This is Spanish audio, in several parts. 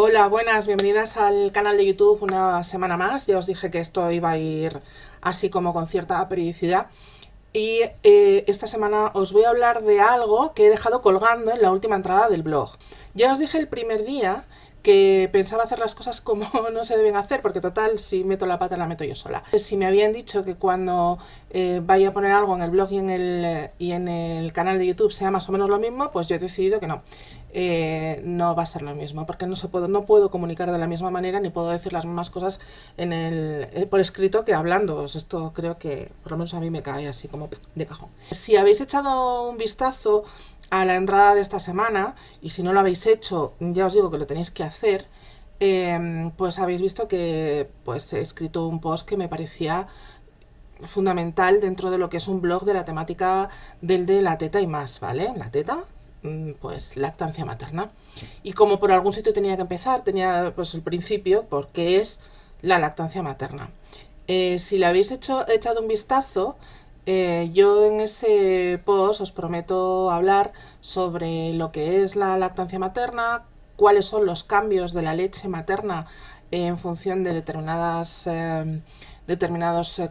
Hola, buenas, bienvenidas al canal de YouTube una semana más. Ya os dije que esto iba a ir así como con cierta periodicidad. Y esta semana os voy a hablar de algo que he dejado colgando en la última entrada del blog. Ya os dije el primer día que pensaba hacer las cosas como no se deben hacer, porque total, si meto la pata la meto yo sola. Si me habían dicho que cuando vaya a poner algo en el blog y en el canal de YouTube sea más o menos lo mismo, pues yo he decidido que no. No va a ser lo mismo, porque no puedo comunicar de la misma manera ni puedo decir las mismas cosas por escrito que hablando. Esto creo que por lo menos a mí me cae así como de cajón. Si habéis echado un vistazo a la entrada de esta semana, y si no lo habéis hecho, ya os digo que lo tenéis que hacer, pues habéis visto que pues, he escrito un post que me parecía fundamental dentro de lo que es un blog de la temática de la teta y más, ¿vale? La teta, pues lactancia materna. Y como por algún sitio tenía que empezar, tenía pues el principio, porque es la lactancia materna. Si le habéis echado un vistazo, yo en ese post os prometo hablar sobre lo que es la lactancia materna, cuáles son los cambios de la leche materna en función de determinados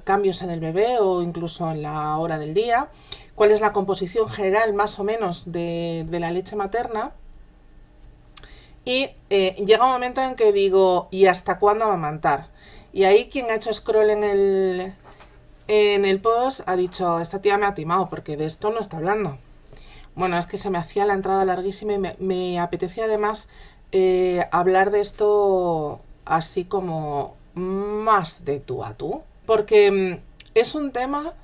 cambios en el bebé o incluso en la hora del día, cuál es la composición general más o menos de la leche materna. Y llega un momento en que digo, ¿y hasta cuándo amamantar? Y ahí quien ha hecho scroll en el post ha dicho, esta tía me ha timado porque de esto no está hablando. Bueno, es que se me hacía la entrada larguísima y me apetecía además hablar de esto así como más de tú a tú, porque es un tema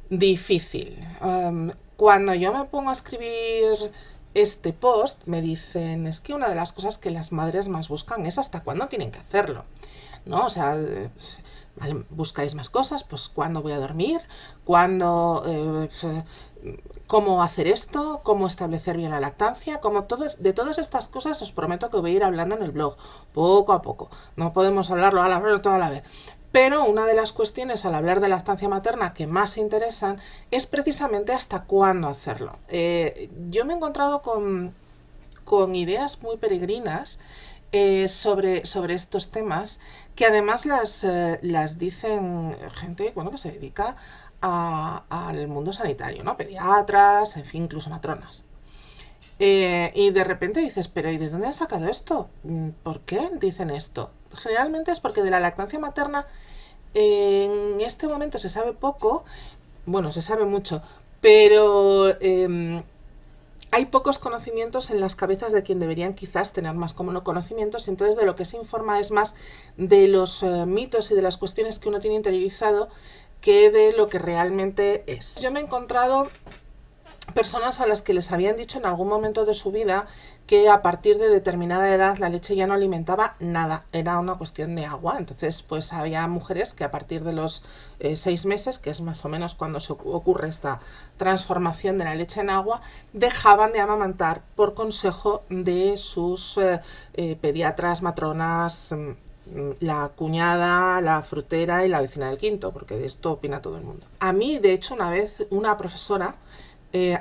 difícil. Cuando yo me pongo a escribir este post, me dicen, es que una de las cosas que las madres más buscan es hasta cuándo tienen que hacerlo, ¿no? O sea, vale, buscáis más cosas, pues cuándo voy a dormir, cuándo, cómo hacer esto, cómo establecer bien la lactancia, de todas estas cosas os prometo que voy a ir hablando en el blog, poco a poco. No podemos hablarlo toda la vez. Pero una de las cuestiones al hablar de lactancia materna que más interesan es precisamente hasta cuándo hacerlo. Yo me he encontrado con ideas muy peregrinas sobre estos temas, que además las dicen gente, bueno, que se dedica al mundo sanitario, ¿no? Pediatras, en fin, incluso matronas. Y de repente dices, pero ¿y de dónde han sacado esto? ¿Por qué dicen esto? Generalmente es porque de la lactancia materna en este momento se sabe poco, bueno, se sabe mucho, pero hay pocos conocimientos en las cabezas de quien deberían quizás tener más conocimientos, y entonces de lo que se informa es más de los mitos y de las cuestiones que uno tiene interiorizado que de lo que realmente es. Yo me he encontrado personas a las que les habían dicho en algún momento de su vida que a partir de determinada edad la leche ya no alimentaba nada, era una cuestión de agua. Entonces pues había mujeres que a partir de los 6 meses, que es más o menos cuando se ocurre esta transformación de la leche en agua, dejaban de amamantar por consejo de sus pediatras, matronas, la cuñada, la frutera y la vecina del quinto, porque de esto opina todo el mundo. A mí, de hecho, una vez una profesora,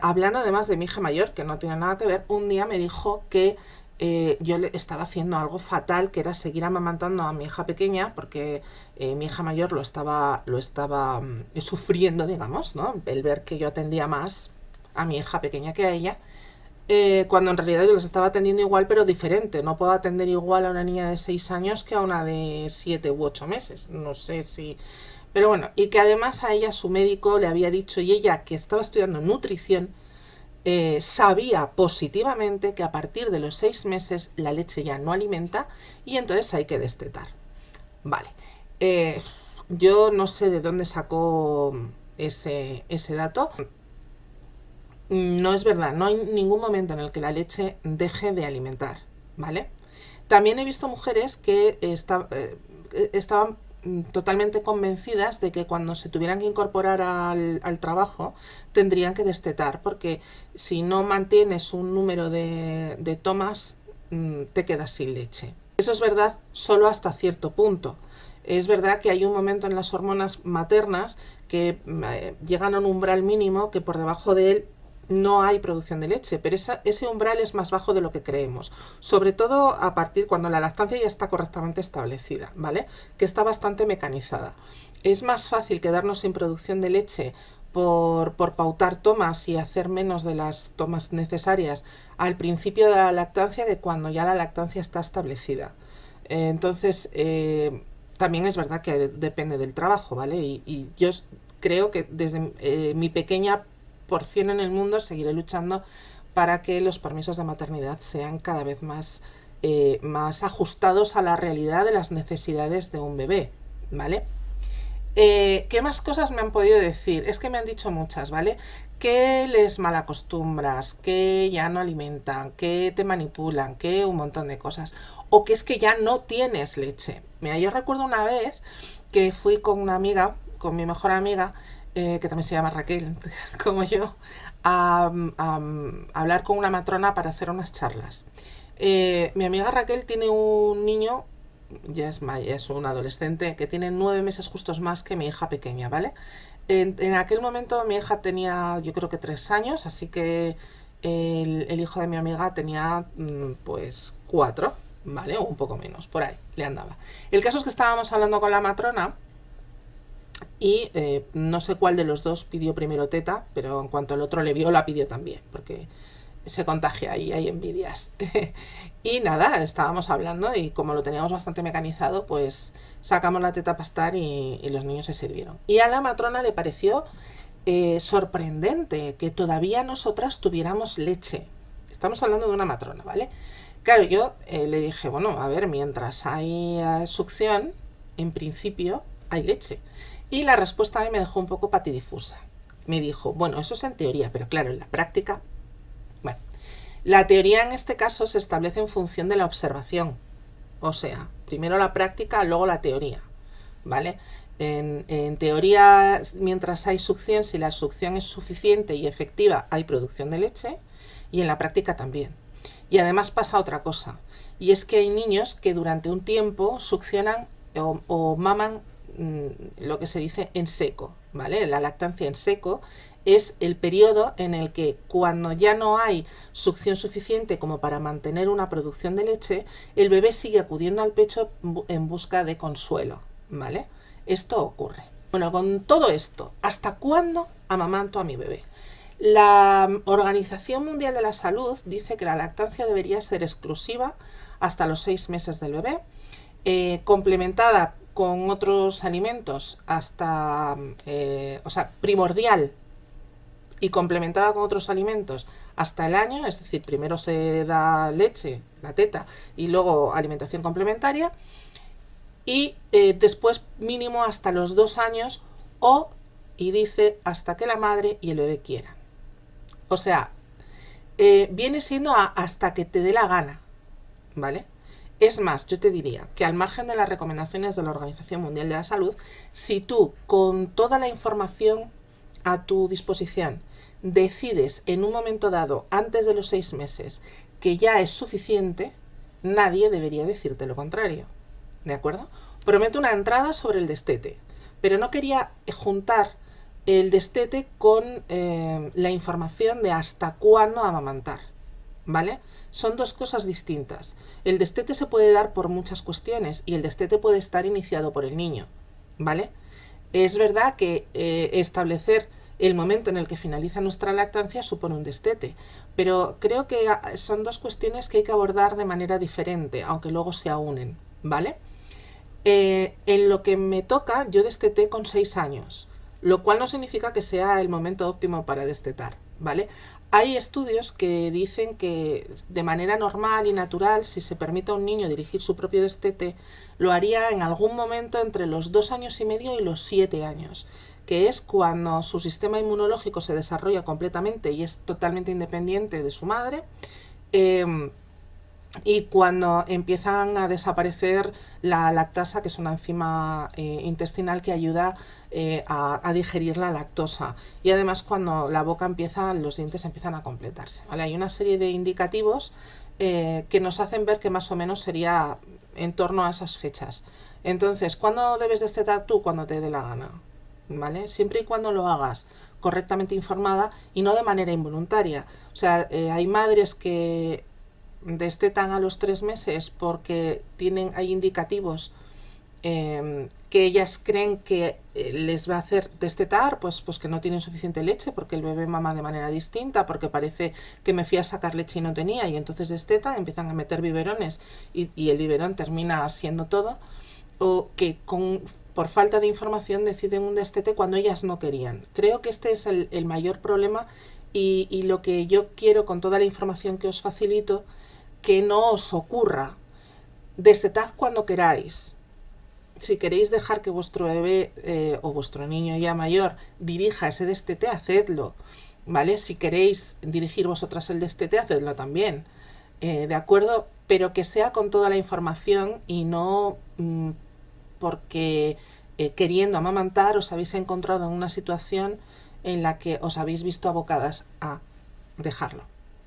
hablando además de mi hija mayor, que no tiene nada que ver, un día me dijo que yo le estaba haciendo algo fatal, que era seguir amamantando a mi hija pequeña, porque mi hija mayor lo estaba sufriendo, digamos, ¿no? El ver que yo atendía más a mi hija pequeña que a ella, cuando en realidad yo les estaba atendiendo igual, pero diferente. No puedo atender igual a una niña de 6 años que a una de 7 u 8 meses. No sé si... Pero bueno, y que además a ella su médico le había dicho, y ella que estaba estudiando nutrición, sabía positivamente que a partir de los 6 meses la leche ya no alimenta y entonces hay que destetar. Vale, yo no sé de dónde sacó ese dato. No es verdad, no hay ningún momento en el que la leche deje de alimentar, ¿vale? También he visto mujeres que estaban totalmente convencidas de que cuando se tuvieran que incorporar al trabajo tendrían que destetar, porque si no mantienes un número de tomas te quedas sin leche. Eso es verdad solo hasta cierto punto. Es verdad que hay un momento en las hormonas maternas que llegan a un umbral mínimo que por debajo de él no hay producción de leche, pero ese umbral es más bajo de lo que creemos, sobre todo a partir cuando la lactancia ya está correctamente establecida, ¿vale? Que está bastante mecanizada. Es más fácil quedarnos sin producción de leche por pautar tomas y hacer menos de las tomas necesarias al principio de la lactancia que cuando ya la lactancia está establecida. Entonces, también es verdad que depende del trabajo, ¿vale? Y yo creo que desde mi pequeña porción en el mundo seguiré luchando para que los permisos de maternidad sean cada vez más ajustados a la realidad de las necesidades de un bebé, ¿vale? ¿Qué más cosas me han podido decir? Es que me han dicho muchas, ¿vale? Que les malacostumbras, que ya no alimentan, que te manipulan, que un montón de cosas. O que es que ya no tienes leche. Mira, yo recuerdo una vez que fui con una amiga, con mi mejor amiga, que también se llama Raquel, como yo, a hablar con una matrona para hacer unas charlas. Mi amiga Raquel tiene un niño, ya es un adolescente, que tiene 9 meses justos más que mi hija pequeña, ¿vale? En aquel momento mi hija tenía, yo creo que 3 años, así que el hijo de mi amiga tenía pues 4, ¿vale? O un poco menos, por ahí le andaba. El caso es que estábamos hablando con la matrona y no sé cuál de los dos pidió primero teta, pero en cuanto el otro le vio, la pidió también, porque se contagia y hay envidias. Y nada, estábamos hablando y como lo teníamos bastante mecanizado, pues sacamos la teta a pastar y los niños se sirvieron. Y a la matrona le pareció sorprendente que todavía nosotras tuviéramos leche. Estamos hablando de una matrona, ¿vale? Claro, yo le dije, bueno, a ver, mientras hay succión, en principio hay leche. Y la respuesta a mí me dejó un poco patidifusa. Me dijo, bueno, eso es en teoría, pero claro, en la práctica... Bueno, la teoría en este caso se establece en función de la observación. O sea, primero la práctica, luego la teoría, ¿vale? En teoría, mientras hay succión, si la succión es suficiente y efectiva, hay producción de leche, y en la práctica también. Y además pasa otra cosa, y es que hay niños que durante un tiempo succionan o maman lo que se dice en seco, ¿vale? La lactancia en seco es el periodo en el que cuando ya no hay succión suficiente como para mantener una producción de leche, el bebé sigue acudiendo al pecho en busca de consuelo, ¿vale? Esto ocurre. Bueno, con todo esto, ¿hasta cuándo amamanto a mi bebé? La Organización Mundial de la Salud dice que la lactancia debería ser exclusiva hasta los 6 meses del bebé, complementada con otros alimentos hasta, o sea, primordial y complementada con otros alimentos hasta el año, es decir, primero se da leche, la teta, y luego alimentación complementaria, y después mínimo hasta los 2 años o, y dice, hasta que la madre y el bebé quieran. O sea, viene siendo hasta que te dé la gana, ¿vale? Es más, yo te diría que al margen de las recomendaciones de la Organización Mundial de la Salud, si tú con toda la información a tu disposición decides en un momento dado, antes de los 6 meses, que ya es suficiente, nadie debería decirte lo contrario, ¿de acuerdo? Prometo una entrada sobre el destete, pero no quería juntar el destete con la información de hasta cuándo amamantar, ¿vale? Son dos cosas distintas. El destete se puede dar por muchas cuestiones y el destete puede estar iniciado por el niño, ¿vale? Es verdad que establecer el momento en el que finaliza nuestra lactancia supone un destete, pero creo que son dos cuestiones que hay que abordar de manera diferente, aunque luego se unen, ¿vale? En lo que me toca, yo desteté con 6 años, lo cual no significa que sea el momento óptimo para destetar, ¿vale? Hay estudios que dicen que de manera normal y natural, si se permite a un niño dirigir su propio destete, lo haría en algún momento entre los 2 años y medio y los 7 años, que es cuando su sistema inmunológico se desarrolla completamente y es totalmente independiente de su madre, y cuando empiezan a desaparecer la lactasa, que es una enzima intestinal que ayuda a digerir la lactosa, y además cuando la boca empieza, los dientes empiezan a completarse, ¿vale? Hay una serie de indicativos que nos hacen ver que más o menos sería en torno a esas fechas. Entonces, ¿cuándo debes destetar tú? Cuando te dé la gana, ¿vale? Siempre y cuando lo hagas correctamente informada y no de manera involuntaria. O sea, hay madres que destetan a los 3 meses porque hay indicativos que ellas creen que les va a hacer destetar, pues que no tienen suficiente leche porque el bebé mama de manera distinta, porque parece que me fui a sacar leche y no tenía, y entonces destetan, empiezan a meter biberones y el biberón termina siendo todo, o que por falta de información deciden un destete cuando ellas no querían. Creo que este es el mayor problema y lo que yo quiero con toda la información que os facilito, que no os ocurra. Destetad cuando queráis. Si queréis dejar que vuestro bebé o vuestro niño ya mayor dirija ese destete, hacedlo, ¿vale? Si queréis dirigir vosotras el destete, hacedlo también, ¿de acuerdo? Pero que sea con toda la información y no porque queriendo amamantar os habéis encontrado en una situación en la que os habéis visto abocadas a dejarlo,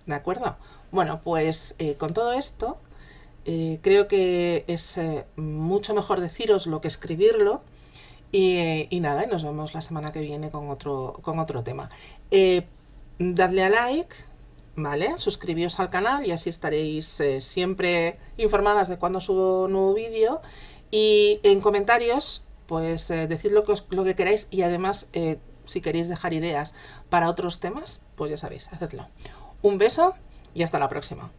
¿de acuerdo? Bueno, pues con todo esto creo que es mucho mejor deciroslo que escribirlo. Y nada, y nos vemos la semana que viene con otro tema. Dadle a like, ¿vale? Suscribíos al canal y así estaréis siempre informadas de cuando subo un nuevo vídeo. Y en comentarios, pues decid lo que queráis, y además si queréis dejar ideas para otros temas, pues ya sabéis, hacedlo. Un beso y hasta la próxima.